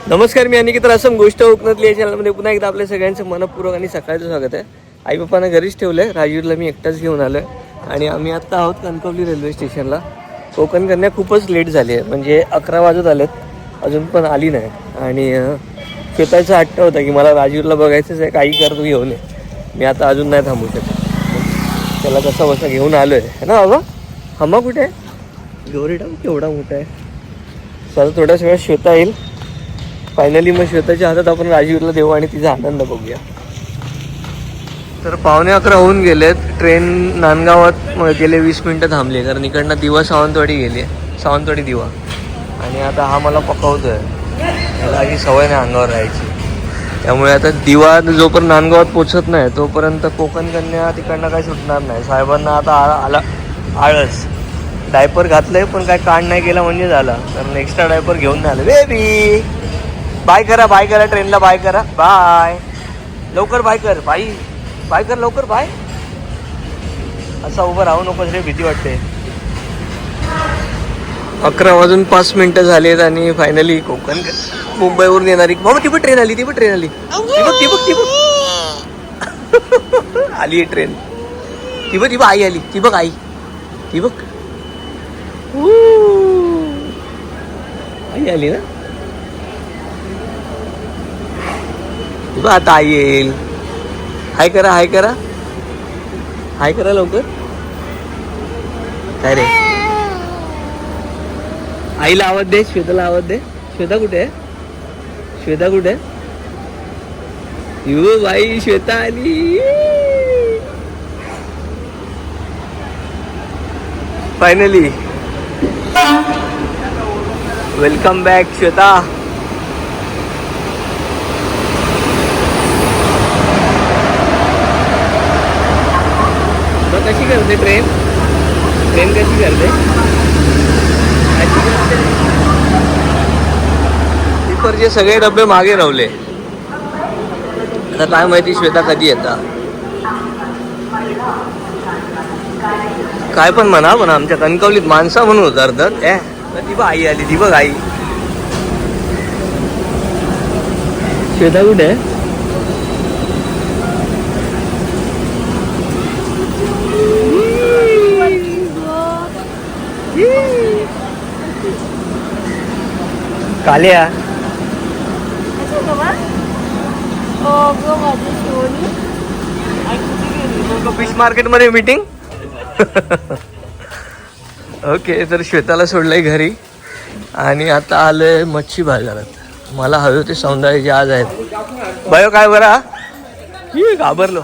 नमस्कार, मी अनिकेत रासम. गोष्ट कोकणातली या चॅनलमध्ये पुन्हा एकदा आपल्या सगळ्यांचं मनपूर्वक आणि सकाळचं स्वागत आहे. आई बाप्पांना घरीच ठेवलं आहे. राजूरला मी एकटाच घेऊन आलो आहे आणि आम्ही आत्ता आहोत कणकवली रेल्वे स्टेशनला. कोकण कन्या खूपच लेट झाली आहे, म्हणजे 11 वाजत आलेत, अजून पण आली नाही. आणि श्वेताचा हट्ट होता की मला राजूरला बघायचंच आहे, काही कर तू घेऊन ये. मी आता अजून नाही थांबू शकत. त्याला कसा बसा घेऊन आलो आहे ना बाबा. हम्मा कुठे आहे? गौरी डाम केवढा मोठा आहे. चला थोड्याच वेळात श्वेता येईल. फायनली मग श्वेताच्या हातात आपण राजवीरला देऊ आणि तिचा आनंद बघूया. तर 11:15 होऊन गेलेत. ट्रेन नांदगावात गेले 20 मिनटं थांबली, कारण इकडनं दिवा सावंतवाडी गेली आहे, सावंतवाडी दिवा. आणि आता हा मला पकवतो आहे, त्याला ही सवय नाही अंगावर राहायची. त्यामुळे आता दिवा जोपर्यंत नांदगावात पोचत नाही तोपर्यंत कोकण कन्या तिकडनं काही सुटणार नाही. साहेबांना आता आला आळस. डायपर घातलंय पण काय कांड नाही केला म्हणजे झाला, कारण एक्स्ट्रा डायपर घेऊन नाही आलं. बेबी बाय करा ट्रेनला बाय करा. बाय लवकर बाय कर, बाय कर लवकर बाय. असा उभं राहू नकोस रे, भीती वाटते. 11 वाजून 5 मिनिटं झालेत आणि फायनली कोकण मुंबईवरून येणारी बाबा ती पण ट्रेन आली. ती बघ आली ट्रेन. ती बघ आई आली. ती बघ आई आली ना. आता आई येईल. हाय करा लवकर. काय रे, आईला आवाज दे, श्वेताला आवाज दे. श्वेता कुठे आहे? यू बाई, श्वेता आली फायनली. Welcome back Shweta. कशी करते ट्रेन कशी करते? तिकडचे सगळे डबे मागे रावले. आता काय माहिती श्वेता कधी येतात. काय पण म्हणा, पण आमच्या कणकवलीत माणसा म्हणून उतरतात. ती बघ आई आली. ती बघ आई. श्वेता कुठे आहे? काल्या फिश मार्केट मध्ये मीटिंग. ओके, तर श्वेताला सोडलंय घरी आणि आता आलोय मच्छी बाजारात. मला हवे होते सौंदर्य जे आज आहेत. बायो काय बरा घाबरलो.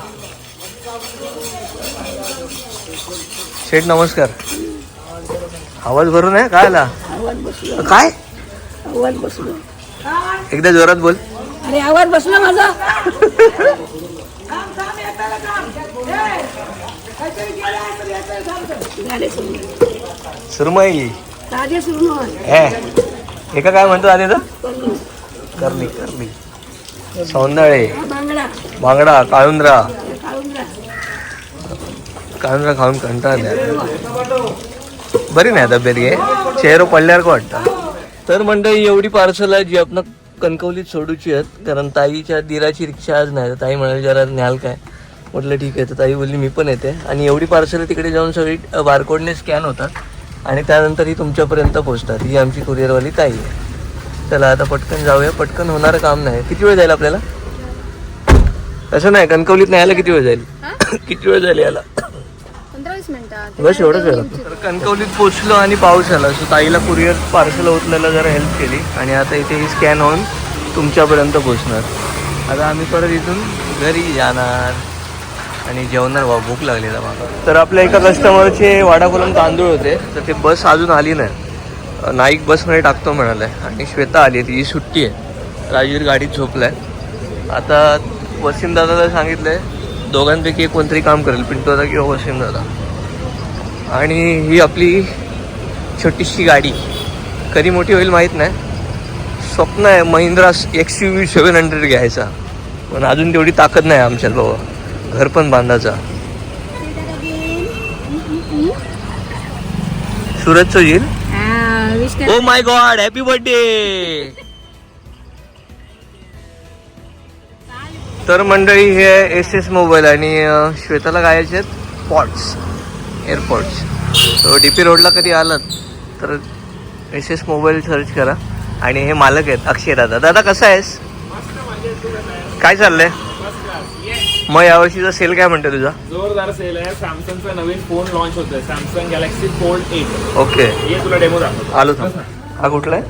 शेठ नमस्कार. आवाज भरून आहे काय आला? काय आवाज बसलो? एकदा जोरात बोल. अरे आवाज बसला माझा. सुरमई एका काय म्हणतो आधी तर करली सौंदळे बांगडा काळुंद्रा खाऊन कंटाळल्या. बरी नाही तब्येत घे, चेहरा पडल्यावर का वाटतं. तर मंडळी एवढी पार्सल आहे जी आपण कणकवलीत सोडूची आहेत, कारण ताईच्या दिराची रिक्षा आज नाही. तर ताई म्हणाली जरा न्याल काय, म्हटलं ठीक आहे. तर ताई बोलली मी पण येते. आणि एवढी पार्सल तिकडे जाऊन सगळी बारकोडने स्कॅन होतात आणि त्यानंतर ही तुमच्यापर्यंत पोहोचतात. ही आमची कुरिअरवाली ताई आहे. चला आता पटकन जाऊया. पटकन होणारं काम नाही. किती वेळ जाईल आपल्याला? असं नाही, कणकवलीत नाही यायला किती वेळ जाईल? किती वेळ जाईल यायला? 15-20 मिनिटात बस एवढंच वेळ. तर कणकवलीत पोचलो आणि पाऊस आला. सो ताईला कुरिअर पार्सल उचलायला जरा हेल्प केली आणि आता इथे ही स्कॅन होऊन तुमच्यापर्यंत पोचणार. आता आम्ही परत इथून घरी जाणार आणि जेवणार. भूक लागली ना मला. तर आपल्या एका कस्टमरचे वाडाकोलम तांदूळ होते, तर ते बस अजून आली नाही. नाईक बसमध्ये टाकतो म्हणाले. आणि श्वेता आली, तिची सुट्टी आहे. राजवीर गाडीत झोपलाय. आता वसीम दादाला सांगितलंय दोघांपैकी कोणतरी काम करेल, पिंटू दादा किंवा वसीम दादा. आणि ही आपली छोटीशी गाडी कधी मोठी होईल माहीत नाही. स्वप्न आहे महिंद्रा XUV 700 घ्यायचा, पण अजून तेवढी ताकद नाही आमच्यात बाबा. घर पण बांधायचा. सूरज सोजील. Oh my god, happy birthday. तर मंडळी हे एस मोबाईल आणि श्वेताला गायचे आहेत पॉड्स, एअरपॉड्स. तो DP रोडला कधी आलात तर एस मोबाईल सर्च करा. आणि हे मालक आहेत अक्षय दादा. दादा कसा आहेस? काय चाललंय? मग यावर्षीचा सेल काय म्हणतोय तुझा? जोरदार सेल आहे. सॅमसंगचा नवीन फोन लॉन्च होतोय, सॅमसंग गॅलेक्सी फोल्ड 8. ओके, ये तुला डेमो दाखवतो. आलो थांब. हा कुठला आहे?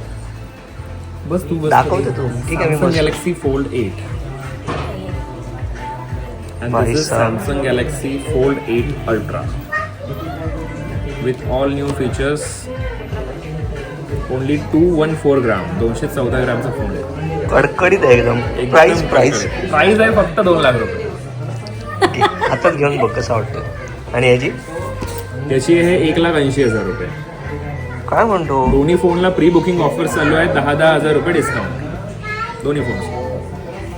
बस तू दाखवतो तू. ठीक आहे, मी सॅमसंग बस. Galaxy Fold 8. भाई साहब. Samsung Galaxy Fold 8 ultra with all new features. Only 214 gram, 214 ग्रामचा फोन आहे. कडकडीत आहे एकदम. प्राइस प्राइस आहे फक्त 2 लाख रुपये. हातात घेऊन बघ कसा वाटतं. आणि याची त्याची आहे 1,80,000 रुपये. काय म्हणतो? दोन्ही फोनला प्री बुकिंग ऑफर चालू आहे. 10,000 रुपये डिस्काउंट दोन्ही फोन.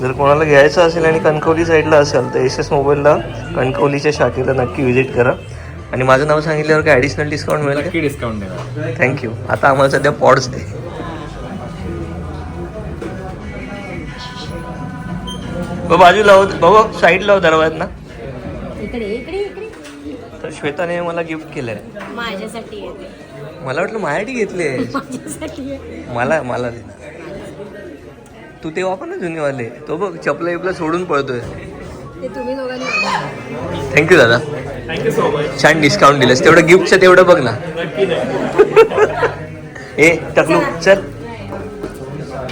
जर कोणाला घ्यायचं असेल आणि कणकवली साईडला असेल तर एस मोबाईलला कणकवलीच्या शाखेला नक्की व्हिजिट करा. आणि माझं नाव सांगितल्यावर काय ॲडिशनल डिस्काउंट मिळेल नक्की डिस्काउंट देणार. थँक्यू. आता आम्हाला सध्या पॉड्स दे. बाजूला हो बाबा, साईडला हो दरवाजात ना. इकडे इकडे इकडे तर श्वेताने मला गिफ्ट केलंय. माझ्यासाठी येते. मला वाटलं माझ्यासाठी घेतले. माझ्यासाठी आहे. मला दे ना. तू ते वापर ना जुनीवाले. तो बघ चपला बिपला सोडून पळतोय. ते तुम्ही दोघांनी बघा. थँक्यू दादा, थँक्यू सो मच. छान डिस्काउंट दिलंस. तेवढं गिफ्टचं तेवढं बघ ना. नक्की नाही. ए टकलू चल.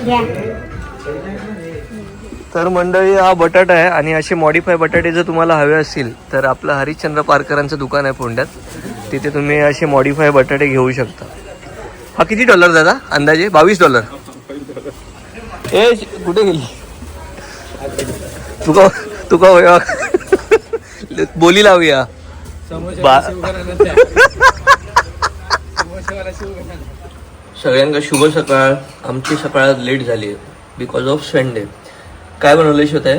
घ्या. तर मंडळी हा बटाटा आहे. आणि असे मॉडिफाय बटाटे जर तुम्हाला हवे असतील तर आपलं हरिश्चंद्र पारकरांचं दुकान आहे फोंड्यात. तिथे तुम्ही असे मॉडिफाय बटाटे घेऊ शकता. हा किती $? दादा अंदाजे? $22. ए कुठे गेली तुका होया बोली लावूया. सगळ्यांना शुभ सकाळ. आमची सकाळ लेट झाली आहे बिकॉज ऑफ संडे. काय बनवलं होत आहे?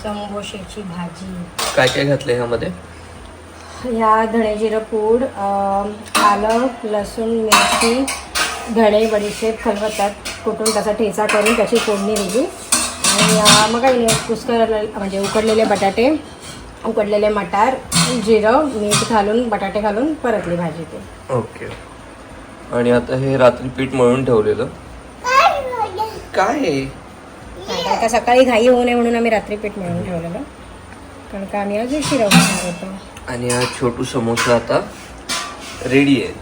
संबोशेची भाजी. काय काय घातलंय ह्यामध्ये? ह्या धणे जिरं पूड, आलं लसूण मिरची, धणे बडीशेप खलबत्त्यात कुटून त्याचा ठेचा करून त्याची फोडणी दिली. आणि मग काही नाही, म्हणजे उकडलेले बटाटे, उकडलेले मटार, जिरं मीठ घालून बटाटे घालून परतली भाजी ते. ओके. आणि आता हे रात्री पीठ मळून ठेवलेलं काय? कारण का सकाळी घाई होऊ नये म्हणून आम्ही रात्री पीठ मळून ठेवलेलं, कारण का आम्ही आज उशिरा उठणार होतो. आणि हा छोटू समोसा आता रेडी आहे.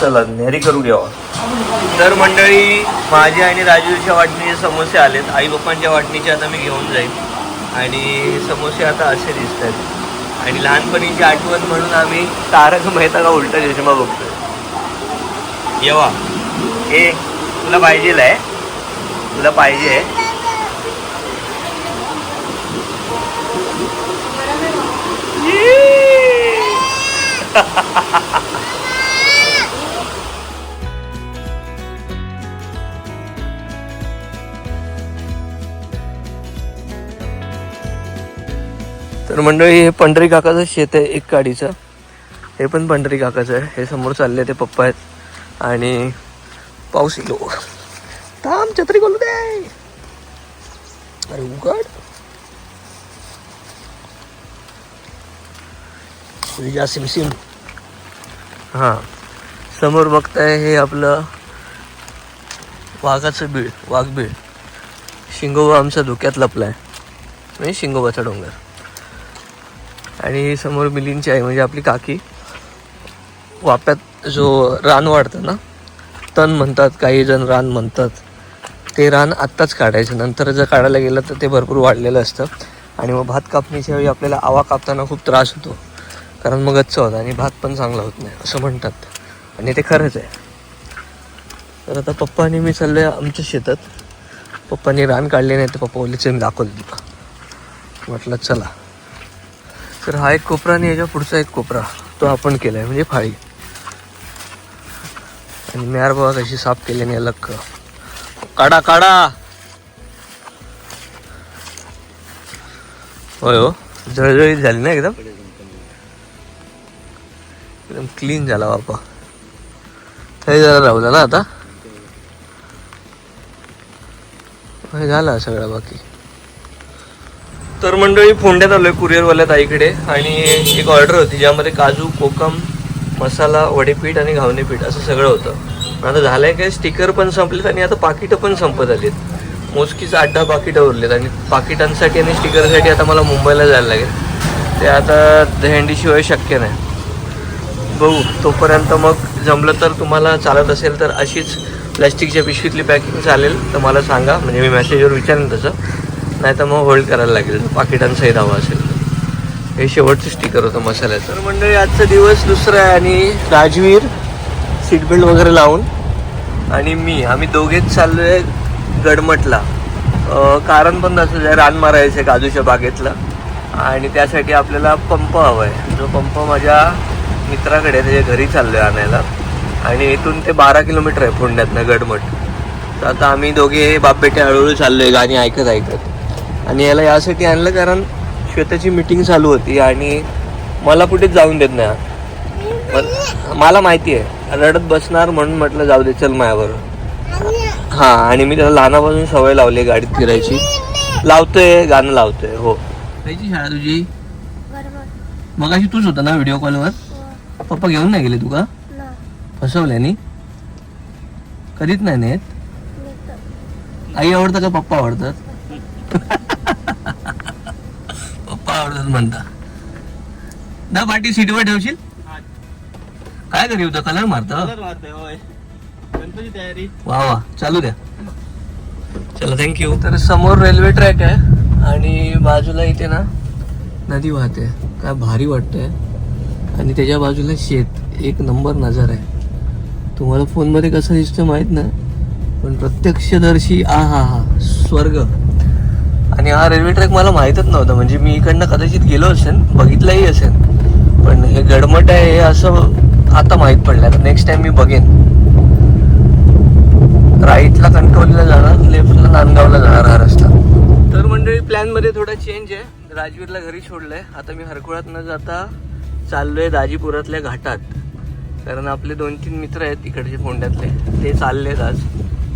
चला न्यारी करू घ्यावा. तर मंडळी माझ्या आणि राजूच्या वाटणीचे समोसे आलेत. आई बाप्पांच्या वाटणीचे आता मी घेऊन जाईल. आणि समोसे आता असे दिसत आहेत. आणि लहानपणीची आठवण म्हणून आम्ही तारक मेहता का उलटा चष्मा बघतोय. येवा ए तुला पाहिजे आहे, तुला पाहिजे आहे. तर मंडळी हे पंढरी काकाचं शेत आहे एक काडीचं. हे पण पंढरी काकाचं आहे. हे समोर चालले ते पप्पा आहेत. आणि पाऊस येतो. थांब छत्री खोलू दे. अरे उघड. तुझ्या सिमसिम. हां समोर बघताय हे आपलं वाघाचं बीळ, वाघबीळ. शिंगोबा आमचा धुक्यात लपलाय, म्हणजे शिंगोबाचा डोंगर. आणि समोर मिलिंदची आई म्हणजे आपली काकी वाप्यात जो रान वाढतं ना, तण म्हणतात काही जण, रान म्हणतात. ते रान आत्ताच काढायचं. नंतर जर काढायला गेलं तर ते भरपूर वाढलेलं असतं. आणि मग भात कापणीच्या वेळी आपल्याला आवा कापताना खूप त्रास होतो, कारण मग गच्च होतं आणि भात पण चांगला होत नाही असं म्हणतात. आणि ते खरंच आहे. तर आता पप्पा आणि मी चाललोय आमच्या शेतात. पप्पांनी रान काढले नाही तर पप्पा बोलले मी दाखवलं तुला. म्हटलं चला. तर हा एक कोपरा आणि याच्या पुढचा एक कोपरा तो आपण केला आहे, म्हणजे फाळी. आणि म्यार बाबा कशी साफ केल्याने अलग काढा काढा. होय हो, जळजळीत झाली ना एकदम. एकदम क्लीन झाला बापा. हे जरा राहुला ना आता. हे झालं सगळं बाकी. तर मंडळी फोंड्यात आलोय कुरिअरवाल्या ताईकडे आणि एक ऑर्डर होती ज्यामध्ये काजू, कोकम, मसाला, वडेपीठ आणि घावणे पीठ असं सगळं होतं. पण आता झालंय काय, स्टिकर पण संपलेत आणि आता पाकिटं पण संपत आलीत. मोजकीच 8-10 पाकिटं उरलेत आणि पाकिटांसाठी आणि स्टिकरसाठी आता मला मुंबईला जायला लागेल. ते आता दहीहंडीशिवाय शक्य नाही. बघू तोपर्यंत मग जमलं तर तुम्हाला चालत असेल तर अशीच प्लॅस्टिकच्या पिशवीतली पॅकिंग चालेल तर मला सांगा, म्हणजे मी मेसेजवर विचारेन तसं. नाही तर मग होल्ड करायला लागेल पाकिटांसहित हवं असेल तर. हे शेवटचं स्टिकर होतं मसाल्याचं. तर मंडळी आजचा दिवस दुसरा आहे आणि राजवीर सीट बेल्ट वगैरे लावून आणि आम्ही दोघेच चाललो आहे गडमटला. कारण पण तसंच आहे, रान मारायचं आहे काजूच्या बागेतलं आणि त्यासाठी आपल्याला पंप हवा आहे. जो पंप माझ्या मित्राकडे त्याच्या घरी चाललो आहे आणायला आणि इथून ते 12 किलोमीटर आहे फोंड्यातनं गडमट. तर आता आम्ही दोघे बापबेटे हळूहळू चाललो आहे गाणी ऐकत आणि याला यासाठी आणलं कारण श्वेताची मीटिंग चालू होती आणि मला कुठेच जाऊन देत नाही. मला माहिती आहे रडत बसणार म्हणून म्हटलं जाऊ दे चल माझ्याबरोबर. हां, आणि मी त्याला लहानापासून सवय लावली गाडीत फिरायची. लावतोय गाणं लावतोय. हो. कायची शाळा तुझी? मग अशी तूच होता ना व्हिडिओ कॉलवर? पप्पा घेऊन नाही गेले तुका? फसवल्यानी? कधीच नाही नेत? आई आवडतं का पप्पा आवडतात? पप्पा आवडतात म्हणता ना. पाठी सीटवर ठेवशील? काय करी होतं? कलर मारत? वा वा, चालू द्या. चला थँक्यू. तर समोर रेल्वे ट्रॅक आहे आणि बाजूला इथे ना नदी वाहते. काय भारी वाटतंय आणि त्याच्या बाजूला शेत. एक नंबर नजारा आहे. तुम्हाला फोनमध्ये कसं दिसतं माहीत नाही पण प्रत्यक्षदर्शी हा स्वर्ग. आणि हा रेल्वे ट्रॅक मला माहीतच नव्हता. म्हणजे मी इकडनं कदाचित गेलो असेल, बघितलंही असेल, पण हे गडमट आहे हे असं आता माहीत पडलं. आता नेक्स्ट टाइम मी बघेन. राईटला कणकवलीला जाणार, लेफ्टला नांदगावला जाणार हा रस्ता. तर मंडळी प्लॅनमध्ये थोडा चेंज आहे. राजवीरला घरी सोडलंय. आता मी हरकुळात न जाता चाललोय दाजीपुरातल्या घाटात. कारण आपले 2-3 मित्र आहेत इकडचे फोंड्यातले, ते चाललेत आज.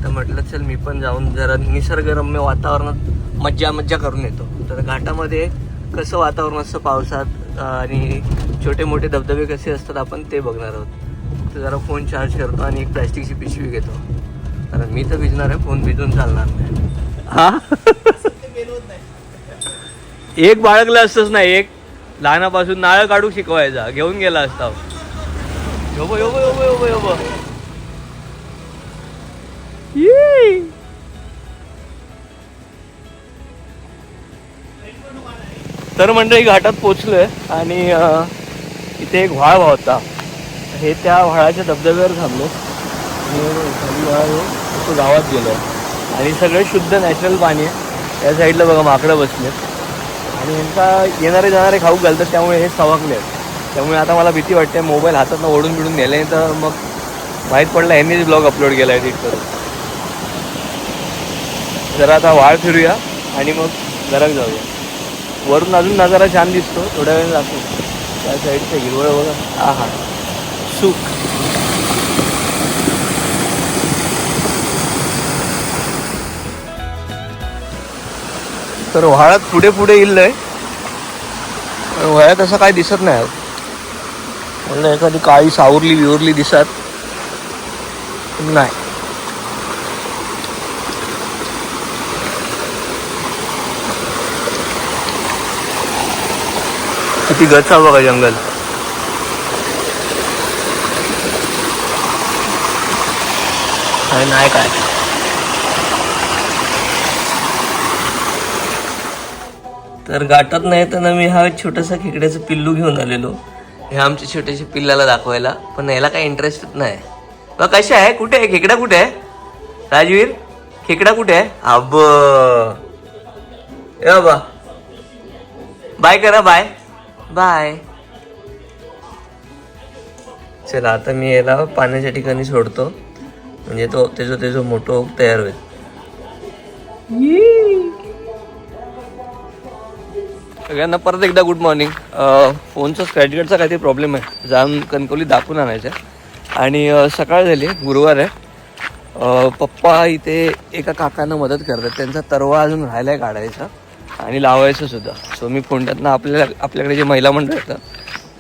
तर म्हटलं चल मी पण जाऊन जरा निसर्गरम्य वातावरणात मज्जा करून येतो. तर घाटामध्ये कसं वातावरण असतं पावसात आणि छोटे मोठे धबधबे कसे असतात आपण ते बघणार आहोत. तर जरा फोन चार्ज करतो आणि एक प्लॅस्टिकची पिशवी घेतो कारण मी तर भिजणार आहे, फोन भिजून चालणार नाही. हा एक बाळगलं असतंच नाही, एक लहानापासून नाळ काढू शिकवायचा, घेऊन गेला असता. योबो योबो योबो योबो योबो. तर मंडळी घाटात पोचलोय आणि इथे एक व्हाळ होता. हे त्या व्हाळाच्या धबधब्यावर थांबलो आणि तो गावात गेलो आणि सगळं शुद्ध नॅचरल पाणी आहे. त्या साईडला बघा माकडं बसलेत आणि यांचा येणारे जाणारे खाऊ घालतात त्यामुळे हे सवाकले आहेत. त्यामुळे आता मला भीती वाटते मोबाईल हातात ओढून बिडून नेले तर मग माहीत पडलं यांनीच ब्लॉग अपलोड केला एडिट करून. जरा आता वाळ फिरूया आणि मग घरात जाऊया. वरून अजून नजारा छान दिसतो, थोड्या वेळ जातो. त्या साईडचं हिरवळ बघा. हा सुख. तर व्हाळात पुढे पुढे इल्लंय, व्हाळ्यात असं काही दिसत नाही. म्हणलं एखादी काळी सावरली विवरली दिसत नाही. किती गचा बघा जंगल. नाही काय तर घाटात नाही तर ना मी हा छोटासा खेकड्याचं पिल्लू घेऊन आलेलो. हे आमच्या छोट्याशा पिल्लाला दाखवायला, पण याला काही इंटरेस्टच नाही. बघ कशा आहे, कुठे आहे खेकडा, कुठे आहे राजवीर, खेकडा कुठे आहे? अब ए बाबा बाय करा, बाय बाय. चला आता मी याला पाण्याच्या ठिकाणी सोडतो म्हणजे तो त्याचं मोठं तयार होईल. सगळ्यांना परत एकदा गुड मॉर्निंग. फोनचा स्क्रॅच गार्डचा काहीतरी प्रॉब्लेम आहे, जाऊन कणकवली दाखवून आणायचं आणि सकाळ झाली, गुरुवार आहे पप्पा इथे एका काकांना मदत करतात. त्यांचा तरवा अजून राहिला आहे काढायचा आणि लावायचं सुद्धा. सो मी फोंड्यातनं आपल्याकडे जे महिला मंडळ येतं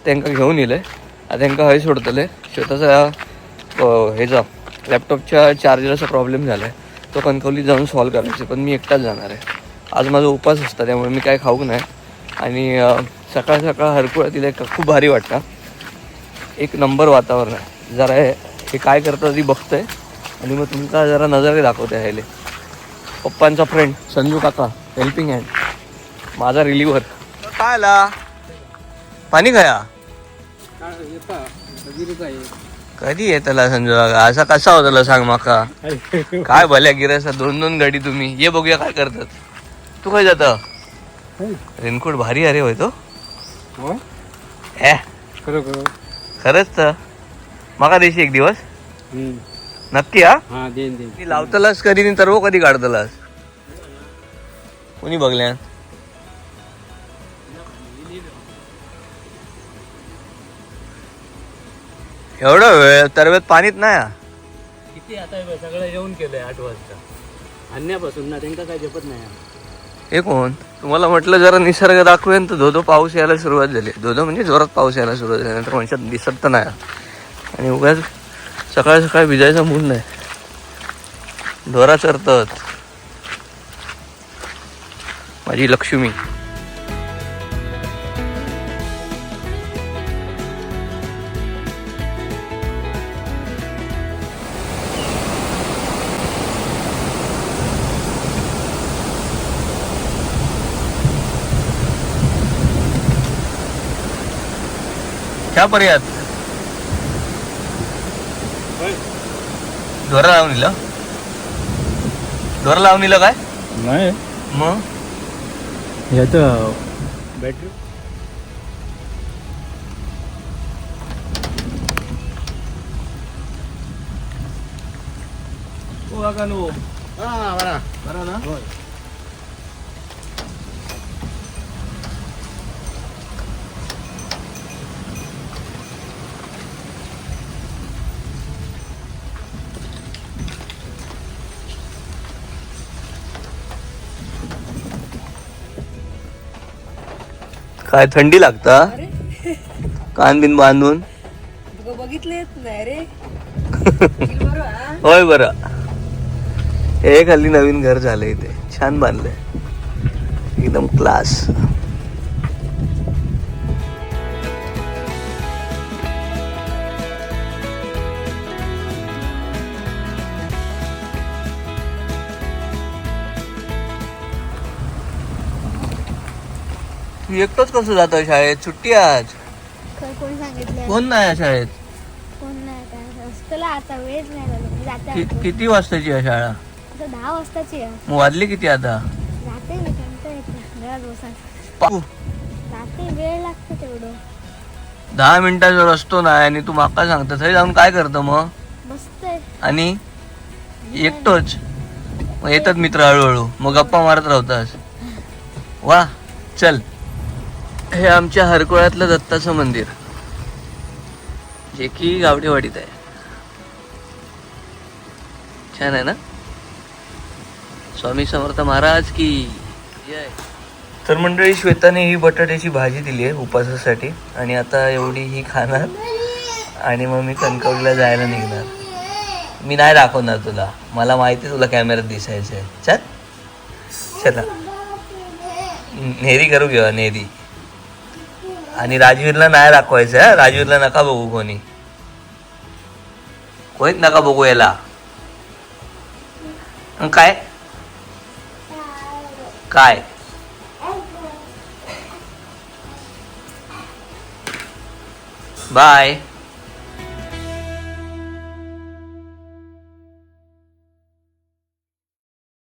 त्यांना घेऊन येलं आहे. आता त्यांना हय सोडतले. स्वतःचा ह्याचा लॅपटॉपच्या चार्जरचा प्रॉब्लेम झाला आहे, तो कणकवलीत जाऊन सॉल्व करायचा. पण मी एकटाच जाणार आहे. आज माझा उपास असता त्यामुळे मी काय खाऊक नाही. आणि सकाळ सकाळ हरकुळा तिला खूप भारी वाटतं. एक नंबर वातावरण आहे. जरा हे काय करतात ती बघतंय आणि मग तुमका जरा नजरे दाखवते ह्याले. पप्पांचा फ्रेंड संजू काका हेल्पिंग हँड, माझा रिलीवर. काय आला पाणी खाया कधी येतला संजू काका? असा कसा होता सांग माका. काय भल्या गिरासा 2-2 गाडी तुम्ही. ये बघूया काय करतात. तू काय जात? रेनकोट भारी अरे होय तो. खरंच तर माका देशी एक दिवस नक्की. हा लावतलास कधी तर वो कधी काढतलास कोणी बघल्या? एवढा वेळ तरवेत पाणीच नाही. किती आता सगळं येऊन केलंय 8 वाजता आणण्यापासून ना त्यांना काय जपत नाही. हे कोण? तुम्हाला म्हटलं जरा निसर्ग दाखवेन तर धोधो पाऊस यायला सुरुवात झाली. धोधो म्हणजे जोरात पाऊस यायला सुरुवात झाली. नंतर म्हणशात दिसत तर नाही. आणि उगाच सकाळ सकाळी भिजायचा मूड नाही. ढोरा चरतात. माझी लक्ष्मी. क्या पर्यात ढोरा लावून दिलं. ढोरा लावून दिलं काय नाही मग याचं बॅटरी बरं ना. काय थंडी लागता? कान बिन बांधून बघितले नाही रे. होय बरं. हे खाली नवीन घर झालंय इथे. छान बांधलंय एकदम क्लास. तू एकटंच कसं जातो शाळेत? सुट्टी आज. कोण सांगितलं? कोण नाही आहे शाळेत? कोण नाही काय असतला आता वेळच नाही लागला. जाते आता. किती वाजताची आहे शाळा? आता 10 वाजताची आहे. मग वाजली किती आता? जाते मी कंटाळा येते घरात बसा. पाहू. जाते वेळ लागतो तेवढं. 10 मिनिटाचा रस्तो नाही आणि तू माका सांगता तरी जाऊन काय करतो मग? बसतंय. आणि एकटोच मग येतात मित्र हळूहळू मग गप्पा मारत राहतास. वा चल. हे आमच्या हरकुळ्यातलं दत्ताचं मंदिर जे की गावठेवाडीत आहे. छान आहे ना. स्वामी समर्थ महाराज की जय. तर मंडळी श्वेताने ही बटाट्याची भाजी दिली आहे उपासासाठी आणि आता एवढी ही खाणार आणि मग मी कणकवलीला जायला निघणार. मी नाही दाखवणार तुला. मला माहिती तुला कॅमेऱ्यात दिसायचं आहे. चल चला नेरी करू घेऊ नेरी. आणि राजवीरला नाही दाखवायचं आहे. राजवीरला नका बघू कोणी. कोणीच नका बघू याला. काय काय बाय.